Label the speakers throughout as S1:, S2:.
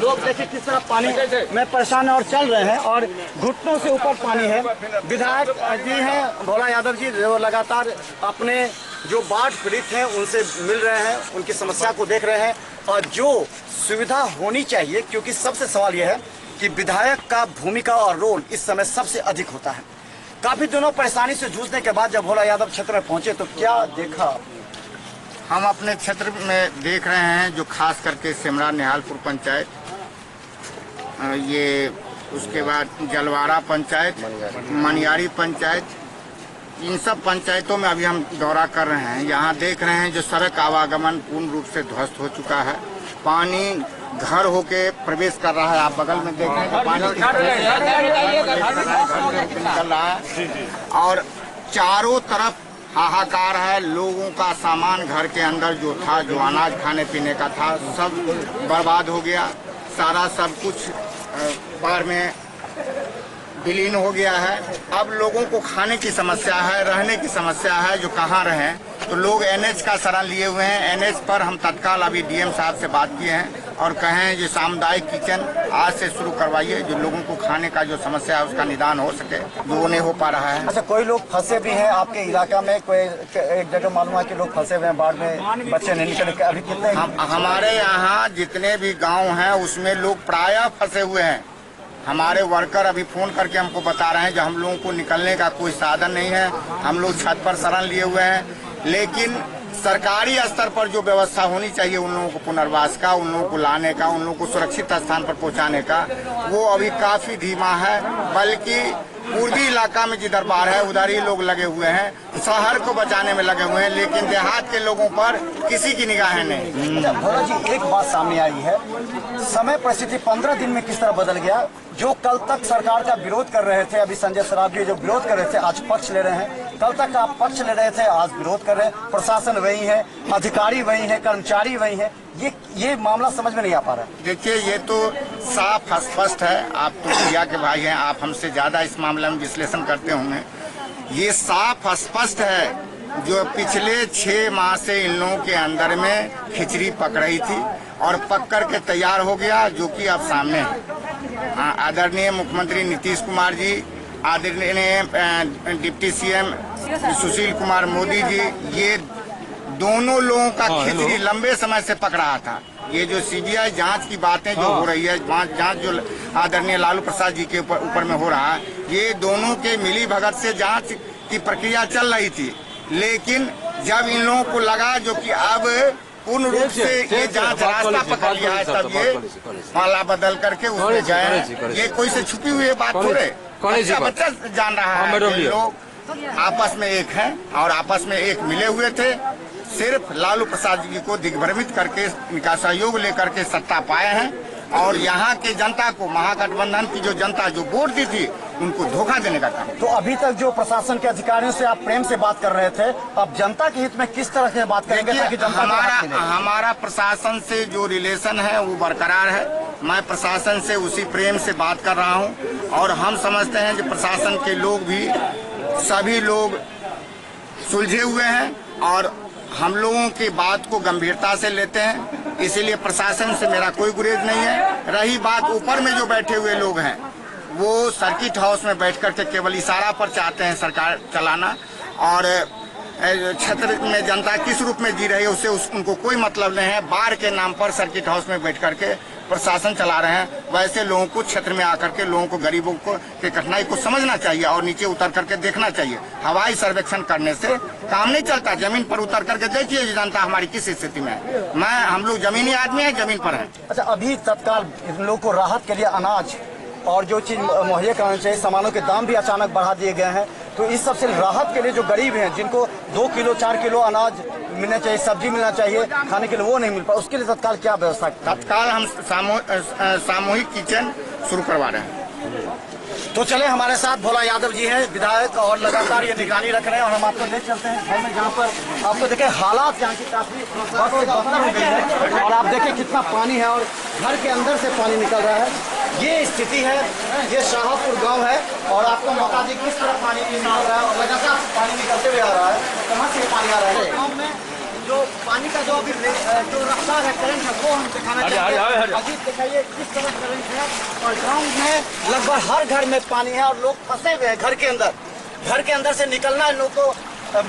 S1: लोग देखिए किस तरह पानी में परेशान और चल रहे हैं और घुटनों से ऊपर पानी है। विधायक जी हैं भोला यादव जी, जो लगातार अपने जो बाढ़ पीड़ित हैं उनसे मिल रहे हैं, उनकी समस्या को देख रहे हैं और जो सुविधा होनी चाहिए, क्योंकि सबसे सवाल यह है कि विधायक का भूमिका और रोल इस समय सबसे अधिक होता है। काफी दिनों परेशानी से जूझने के बाद जब भोला यादव क्षेत्र में पहुंचे तो क्या देखा?
S2: हम अपने क्षेत्र में देख रहे हैं जो खास करके सिमरा निहालपुर पंचायत, ये उसके बाद जलवाड़ा पंचायत, मनियारी पंचायत, इन सब पंचायतों में अभी हम दौरा कर रहे हैं। यहाँ देख रहे हैं जो सड़क आवागमन पूर्ण रूप से ध्वस्त हो चुका है। पानी घर होके प्रवेश कर रहा है। आप बगल में देख रहे हैं कि पानी निकल रहा है और चारों तरफ हाहाकार है। लोगों का सामान घर के अंदर जो था, जो अनाज खाने पीने का था, सब बर्बाद हो गया। सारा सब कुछ बाढ़ में विलीन हो गया है। अब लोगों को खाने की समस्या है, रहने की समस्या है। जो कहाँ रहें, तो लोग एनएच का शरण लिए हुए हैं। एनएच पर हम तत्काल अभी डीएम साहब से बात किए हैं और कहें ये सामुदायिक किचन आज से शुरू करवाइए, जो लोगों को खाने का जो समस्या है उसका निदान हो सके, जो वो नहीं हो पा रहा है।
S1: अच्छा, कोई लोग फंसे भी हैं आपके इलाका में? कोई एक जगह मालूम है कि लोग फंसे हुए हैं बाढ़ में, बच्चे नहीं निकले? अभी कितने
S2: हमारे यहाँ जितने भी गाँव हैं उसमें लोग प्रायः फंसे हुए हैं। हमारे वर्कर अभी फोन करके हमको बता रहे हैं जो हम लोगों को निकलने का कोई साधन नहीं है। हम लोग छत पर शरण लिए हुए हैं, लेकिन सरकारी स्तर पर जो व्यवस्था होनी चाहिए उन लोगों को पुनर्वास का, उन लोगों को लाने का, उन लोगों को सुरक्षित स्थान पर पहुंचाने का, वो अभी काफी धीमा है। बल्कि पूर्वी इलाका में जिधर बाढ़ है उधर ही लोग लगे हुए हैं, शहर को बचाने में लगे हुए हैं, लेकिन देहात के लोगों पर किसी की निगाहें नहीं।
S1: भोला जी, एक बात सामने आई है, समय परिस्थिति 15 दिन में किस तरह बदल गया। जो कल तक सरकार का विरोध कर रहे थे, अभी संजय सरावगी जो विरोध कर रहे थे आज पक्ष ले रहे हैं। कल तक आप पक्ष ले रहे थे, आज विरोध कर रहे हैं। प्रशासन वही है, अधिकारी वही है, कर्मचारी वही है। ये मामला समझ में नहीं आ पा रहा है।
S2: देखिए, ये तो साफ स्पष्ट है। आप तो मीडिया के भाई हैं, आप हमसे ज्यादा इस मामले में विश्लेषण करते होंगे। ये साफ स्पष्ट है जो पिछले 6 माह से इन लोगों के अंदर में खिचड़ी पक रही थी और पक कर के तैयार हो गया, जो कि अब सामने है। आदरणीय मुख्यमंत्री नीतीश कुमार जी, आदरणीय डिप्टी सीएम सुशील कुमार मोदी जी, ये दोनों लोगों का खिचड़ी लंबे समय से पक रहा था। ये जो सीबीआई जांच की बातें जो हो रही है, जांच जो आदरणीय लालू प्रसाद जी के ऊपर में हो रहा है, ये दोनों के मिली भगत से जांच की प्रक्रिया चल रही थी। लेकिन जब इन लोगों को लगा जो कि अब पूर्ण रूप से ये जांच रास्ता पकड़ लिया है, तब ये माला बदल करके उसमें गए। ये कोई से छुपी हुई बात थोड़े, बच्चा जान रहा है। लोग आपस में एक हैं और आपस में एक मिले हुए थे। सिर्फ लालू प्रसाद जी को दिग्भ्रमित करके इनका सहयोग लेकर के सत्ता पाए हैं और यहाँ के जनता को, महागठबंधन की जो जनता जो वोट दी थी, उनको धोखा देने का काम।
S1: तो अभी तक जो प्रशासन के अधिकारियों से आप प्रेम से बात कर रहे थे, अब जनता के हित में किस तरह से बात करेंगे ताकि जनता
S2: हमारा प्रशासन से जो रिलेशन है वो बरकरार है। मैं प्रशासन से उसी प्रेम से बात कर रहा हूँ और हम समझते हैं कि प्रशासन के लोग भी, सभी लोग सुलझे हुए हैं और हम लोगों की बात को गंभीरता से लेते हैं। इसीलिए प्रशासन से मेरा कोई गुरेज नहीं है। रही बात ऊपर में जो बैठे हुए लोग हैं, वो सर्किट हाउस में बैठ करके केवल इशारा पर चाहते हैं सरकार चलाना और क्षेत्र में जनता किस रूप में जी रही है उससे उनको कोई मतलब नहीं है। बाढ़ के नाम पर सर्किट हाउस में बैठ करके प्रशासन चला रहे हैं। वैसे लोगों को क्षेत्र में आकर के लोगों को, गरीबों को के कठिनाई को समझना चाहिए और नीचे उतर करके देखना चाहिए। हवाई सर्वेक्षण करने से काम नहीं चलता। जमीन पर उतर करके देखिए जनता हमारी किस स्थिति में है। हम लोग जमीनी आदमी है, जमीन पर है।
S1: अच्छा, अभी तत्काल इन लोगों को राहत के लिए अनाज और जो चीज मुहैया कराना चाहिए, सामानों के दाम भी अचानक बढ़ा दिए गए हैं। तो इस सबसे राहत के लिए जो गरीब हैं, जिनको 2 किलो 4 किलो अनाज मिलना चाहिए, सब्जी मिलना चाहिए खाने के लिए, वो नहीं मिल पा, उसके लिए तत्काल क्या व्यवस्था?
S2: तत्काल हम सामूहिक किचन शुरू करवा रहे हैं।
S1: तो चले, हमारे साथ भोला यादव जी हैं, विधायक, और लगातार ये निगरानी रख रहे हैं और हम आपको ले चलते हैं घर में, जहाँ पर आपको देखें हालात यहाँ की काफी बदतर हो गई है और आप देखें कितना पानी है और घर के अंदर से पानी निकल रहा है। ये स्थिति है, ये शाहपुर गांव है और आपको बता दें किस तरह पानी निकल रहा है और लगातार पानी निकलते हुए आ रहा है। कहाँ से पानी आ रहा है? गाँव में जो पानी का जो अभी जो रफ्तार है, करंट है, वो हम दिखाना चाहते हैं। अभी दिखाइए किस तरह करंट है, और ग्राउंड में लगभग हर घर में पानी है और लोग फंसे हुए हैं घर के अंदर। घर के अंदर से निकलना इन लोग को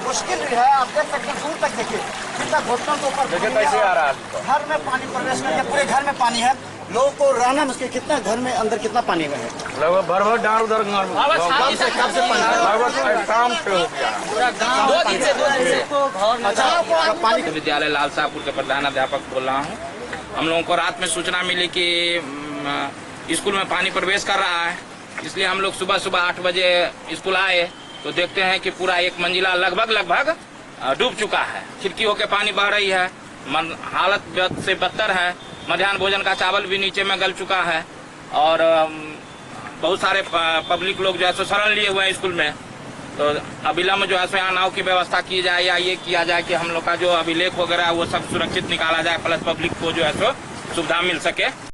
S1: मुश्किल भी है। आप देख सकते हैं, दूर तक देखिए कितना घुटनों के ऊपर कैसे आ रहा है। घर में पानी प्रवेश कर गया, पूरे घर में पानी है, लोगों को रहना मुश्किल। कितना घर में अंदर कितना पानी में है,
S3: लगभग भर डांड उधर
S1: कब से पानी
S3: लगभग शाम पे हो गया।
S1: पूरा गाँव 2 दिन से अच्छा पानी।
S4: विद्यालय लालसापुर के प्रधान अध्यापक बोल रहा हूँ। हम लोगों को रात में सूचना मिली कि स्कूल में पानी प्रवेश कर रहा है, इसलिए हम लोग सुबह 8 बजे स्कूल आए तो देखते हैं कि पूरा 1 मंजिला लगभग डूब चुका है। खिड़की होकर पानी बह रही है, हालत से बदतर है। मध्याह्न भोजन का चावल भी नीचे में गल चुका है और बहुत सारे पब्लिक लोग जो है सो शरण लिए हुए हैं स्कूल में। तो अविलंब जो है सो यहाँ नाव की व्यवस्था की जाए या ये किया जाए कि हम लोग का जो अभिलेख वगैरह वो सब सुरक्षित निकाला जाए, प्लस पब्लिक को जो है सो सुविधा मिल सके।